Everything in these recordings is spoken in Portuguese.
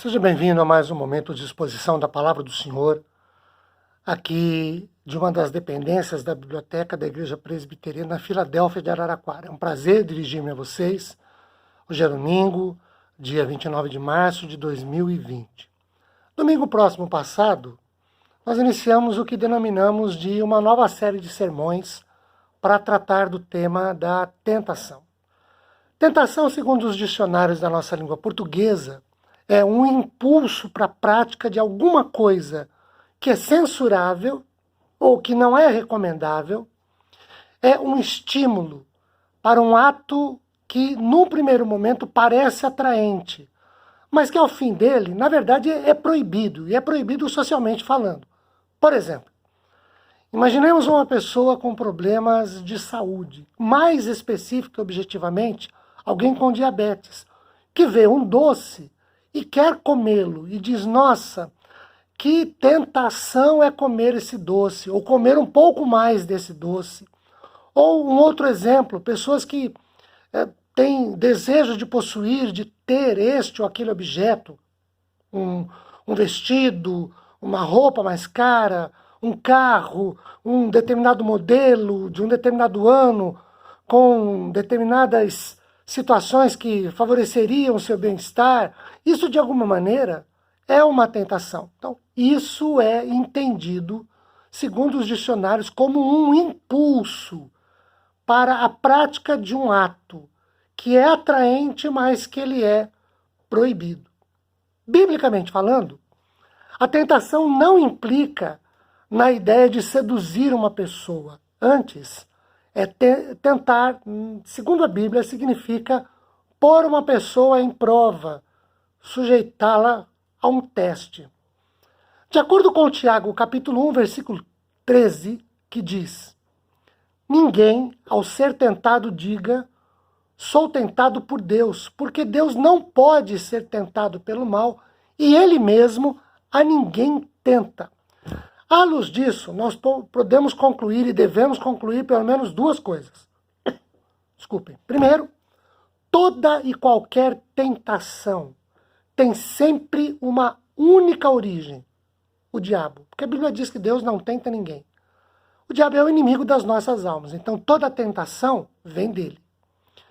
Seja bem-vindo a mais um momento de exposição da Palavra do Senhor, aqui de uma das dependências da Biblioteca da Igreja Presbiteriana Filadélfia de Araraquara. É um prazer dirigir-me a vocês, hoje é domingo, dia 29 de março de 2020. Domingo próximo passado, nós iniciamos o que denominamos de uma nova série de sermões para tratar do tema da tentação. Tentação, segundo os dicionários da nossa língua portuguesa, é um impulso para a prática de alguma coisa que é censurável ou que não é recomendável, é um estímulo para um ato que, num primeiro momento, parece atraente, mas que, ao fim dele, na verdade, é proibido, e é proibido socialmente falando. Por exemplo, imaginemos uma pessoa com problemas de saúde, mais específico e objetivamente, alguém com diabetes, que vê um doce e quer comê-lo, e diz, nossa, que tentação é comer esse doce, ou comer um pouco mais desse doce. Ou um outro exemplo, pessoas que têm desejo de possuir, de ter este ou aquele objeto, um vestido, uma roupa mais cara, um carro, um determinado modelo, de um determinado ano, com determinadas situações que favoreceriam o seu bem-estar, isso de alguma maneira é uma tentação. Então, isso é entendido, segundo os dicionários, como um impulso para a prática de um ato que é atraente, mas que ele é proibido. Biblicamente falando, a tentação não implica na ideia de seduzir uma pessoa. Antes, tentar, segundo a Bíblia, significa pôr uma pessoa em prova, sujeitá-la a um teste. De acordo com Tiago, capítulo 1, versículo 13, que diz: ninguém, ao ser tentado, diga, sou tentado por Deus, porque Deus não pode ser tentado pelo mal, e Ele mesmo a ninguém tenta. À luz disso, nós podemos concluir e devemos concluir pelo menos duas coisas. Desculpem. Primeiro, toda e qualquer tentação tem sempre uma única origem, o diabo. Porque a Bíblia diz que Deus não tenta ninguém. O diabo é o inimigo das nossas almas, então toda tentação vem dele.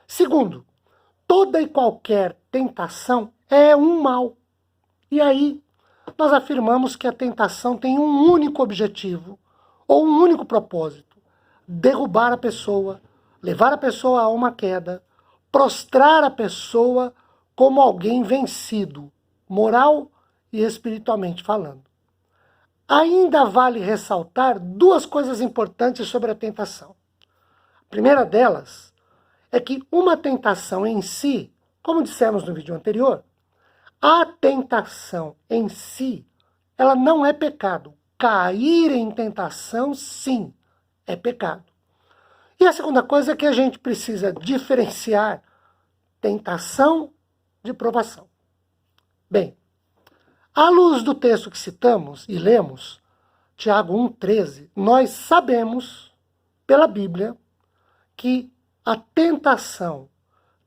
Segundo, toda e qualquer tentação é um mal. E aí, nós afirmamos que a tentação tem um único objetivo, ou um único propósito: derrubar a pessoa, levar a pessoa a uma queda, prostrar a pessoa como alguém vencido, moral e espiritualmente falando. Ainda vale ressaltar duas coisas importantes sobre a tentação. A primeira delas é que uma tentação em si, como dissemos no vídeo anterior, a tentação em si, ela não é pecado. Cair em tentação, sim, é pecado. E a segunda coisa é que a gente precisa diferenciar tentação de provação. Bem, à luz do texto que citamos e lemos, Tiago 1,13, nós sabemos, pela Bíblia, que a tentação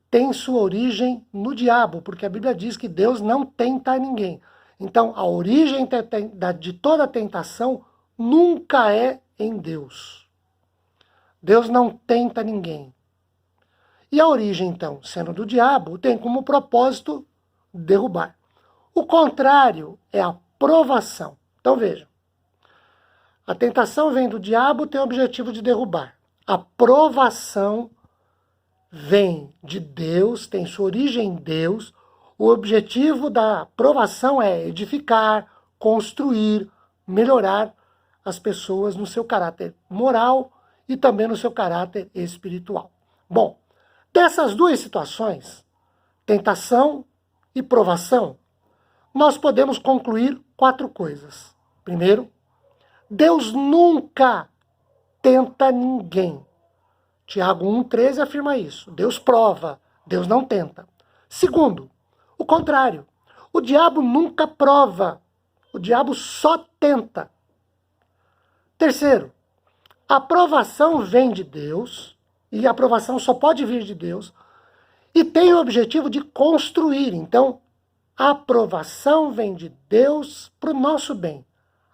tem sua origem no diabo, porque a Bíblia diz que Deus não tenta ninguém. Então, a origem de toda tentação nunca é em Deus. Deus não tenta ninguém. E a origem, então, sendo do diabo, tem como propósito derrubar. O contrário é a provação. Então, vejam. A tentação vem do diabo, tem o objetivo de derrubar. A provação vem de Deus, tem sua origem em Deus. O objetivo da provação é edificar, construir, melhorar as pessoas no seu caráter moral e também no seu caráter espiritual. Bom, dessas duas situações, tentação e provação, nós podemos concluir 4 coisas. Primeiro, Deus nunca tenta ninguém. Tiago 1,13 afirma isso. Deus prova, Deus não tenta. Segundo, o contrário. O diabo nunca prova. O diabo só tenta. Terceiro, a aprovação vem de Deus, e a aprovação só pode vir de Deus, e tem o objetivo de construir. Então, A aprovação vem de Deus para o nosso bem.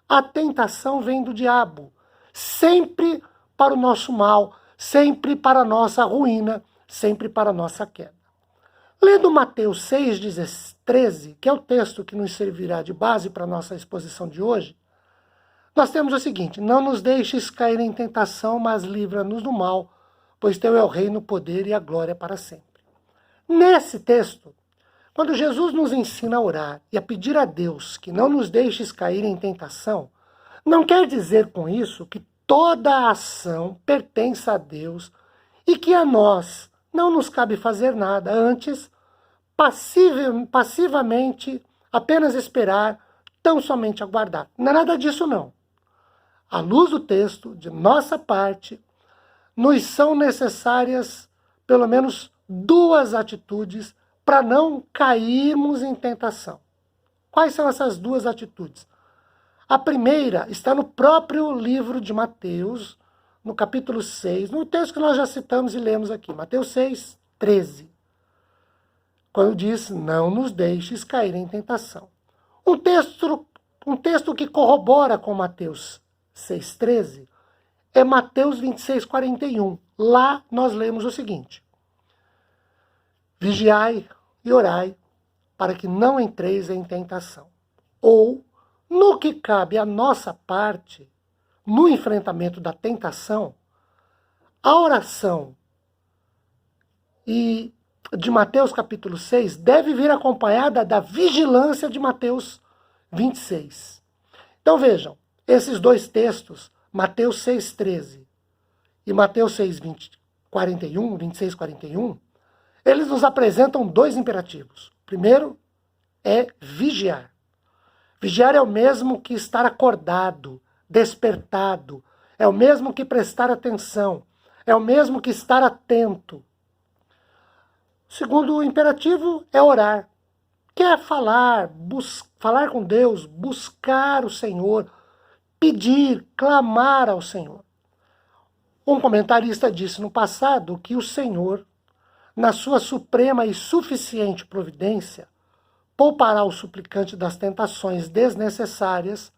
A tentação vem do diabo, sempre para o nosso mal, sempre para a nossa ruína, sempre para a nossa queda. Lendo Mateus 6,13, que é o texto que nos servirá de base para a nossa exposição de hoje, nós temos o seguinte: não nos deixes cair em tentação, mas livra-nos do mal, pois teu é o reino, o poder e a glória para sempre. Nesse texto, quando Jesus nos ensina a orar e a pedir a Deus que não nos deixes cair em tentação, não quer dizer com isso que toda a ação pertence a Deus e que a nós não nos cabe fazer nada, antes, passivamente, apenas esperar, tão somente aguardar. Não é nada disso, não. À luz do texto, de nossa parte, nos são necessárias pelo menos duas atitudes para não cairmos em tentação. Quais são essas duas atitudes? A primeira está no próprio livro de Mateus, no capítulo 6, no texto que nós já citamos e lemos aqui, Mateus 6, 13. Quando diz, não nos deixes cair em tentação. Um texto que corrobora com Mateus 6, 13 é Mateus 26, 41. Lá nós lemos o seguinte: vigiai e orai, para que não entreis em tentação. Ou, no que cabe à nossa parte, no enfrentamento da tentação, a oração de Mateus capítulo 6 deve vir acompanhada da vigilância de Mateus 26. Então vejam, esses dois textos, Mateus 6, 13 e Mateus 6, 41, 26, 41, eles nos apresentam dois imperativos. O primeiro é vigiar. Vigiar é o mesmo que estar acordado, despertado. É o mesmo que prestar atenção. É o mesmo que estar atento. O segundo imperativo é orar. Que é falar com Deus, buscar o Senhor, pedir, clamar ao Senhor. Um comentarista disse no passado que o Senhor, na sua suprema e suficiente providência, poupará o suplicante das tentações desnecessárias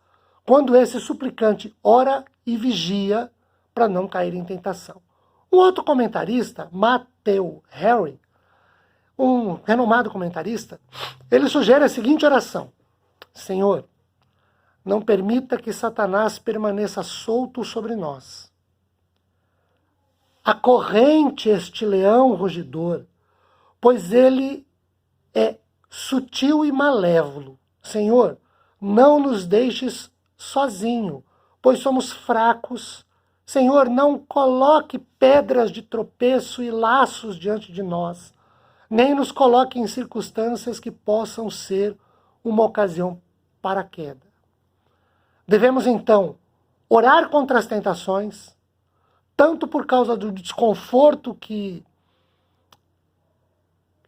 quando esse suplicante ora e vigia para não cair em tentação. Um outro comentarista, Matthew Henry, um renomado comentarista, ele sugere a seguinte oração: Senhor, não permita que Satanás permaneça solto sobre nós. Acorrente este leão rugidor, pois ele é sutil e malévolo. Senhor, não nos deixes sozinho, pois somos fracos. Senhor, não coloque pedras de tropeço e laços diante de nós, nem nos coloque em circunstâncias que possam ser uma ocasião para a queda. Devemos, então, orar contra as tentações, tanto por causa do desconforto que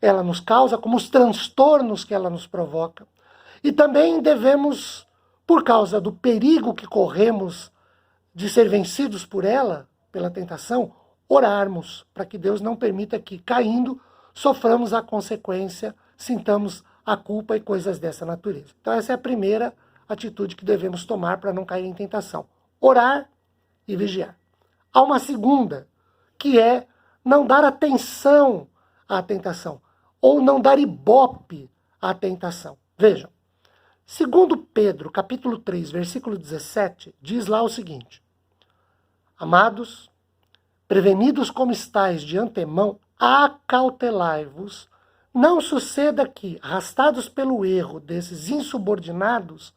ela nos causa, como os transtornos que ela nos provoca. E também devemos, por causa do perigo que corremos de ser vencidos por ela, pela tentação, orarmos para que Deus não permita que, caindo, soframos a consequência, sintamos a culpa e coisas dessa natureza. Então essa é a primeira atitude que devemos tomar para não cair em tentação: orar e vigiar. Há uma segunda, que é não dar atenção à tentação, ou não dar ibope à tentação. Vejam, segundo Pedro, capítulo 3, versículo 17, diz lá o seguinte: amados, prevenidos como estáis de antemão, acautelai-vos, não suceda que, arrastados pelo erro desses insubordinados,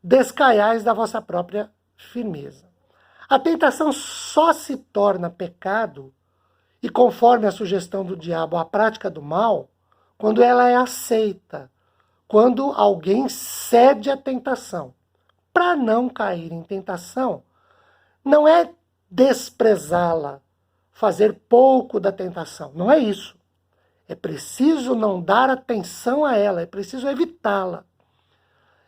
descaiais da vossa própria firmeza. A tentação só se torna pecado, e conforme a sugestão do diabo, a prática do mal, quando ela é aceita, quando alguém cede à tentação. Para não cair em tentação, não é desprezá-la, fazer pouco da tentação. Não é isso. É preciso não dar atenção a ela, é preciso evitá-la.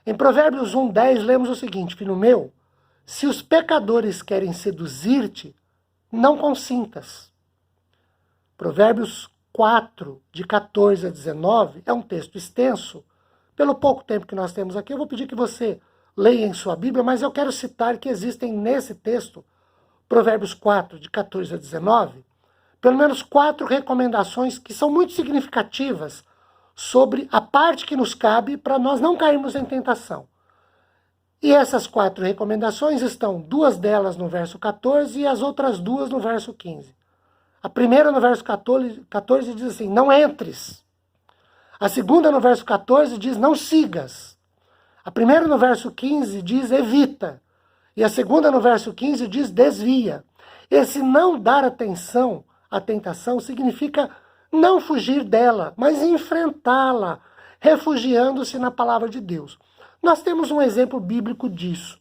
Em Provérbios 1:10 lemos o seguinte: filho meu, se os pecadores querem seduzir-te, não consintas. Provérbios 4, de 14 a 19, é um texto extenso, Pelo pouco tempo que nós temos aqui, eu vou pedir que você leia em sua Bíblia, mas eu quero citar que existem nesse texto, Provérbios 4, de 14 a 19, pelo menos 4 recomendações que são muito significativas sobre a parte que nos cabe para nós não cairmos em tentação. E essas 4 recomendações estão, 2 delas no verso 14 e as outras 2 no verso 15. A primeira no verso 14 diz assim, não entres. A segunda no verso 14 diz, não sigas. A primeira no verso 15 diz, evita. E a segunda no verso 15 diz, desvia. Esse não dar atenção à tentação significa não fugir dela, mas enfrentá-la, refugiando-se na palavra de Deus. Nós temos um exemplo bíblico disso.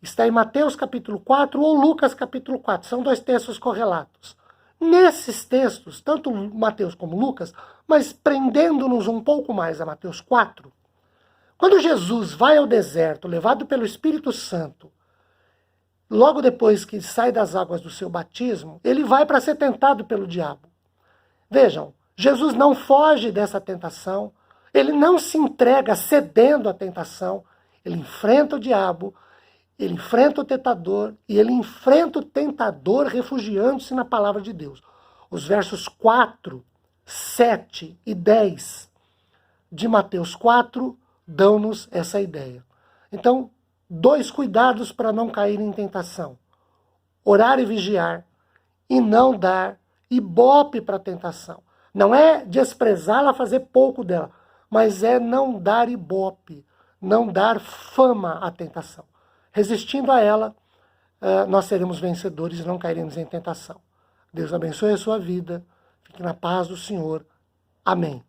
Está em Mateus capítulo 4 ou Lucas capítulo 4. São 2 textos correlatos. Nesses textos, tanto Mateus como Lucas, mas prendendo-nos um pouco mais a Mateus 4, quando Jesus vai ao deserto, levado pelo Espírito Santo, logo depois que sai das águas do seu batismo, ele vai para ser tentado pelo diabo. Vejam, Jesus não foge dessa tentação, ele não se entrega cedendo à tentação, ele enfrenta o diabo, ele enfrenta o tentador e ele enfrenta o tentador refugiando-se na palavra de Deus. Os versos 4, 7 e 10 de Mateus 4 dão-nos essa ideia. Então, 2 cuidados para não cair em tentação. Orar e vigiar e não dar ibope para a tentação. Não é desprezá-la, fazer pouco dela, mas é não dar ibope, não dar fama à tentação. Resistindo a ela, nós seremos vencedores e não cairemos em tentação. Deus abençoe a sua vida. Fique na paz do Senhor. Amém.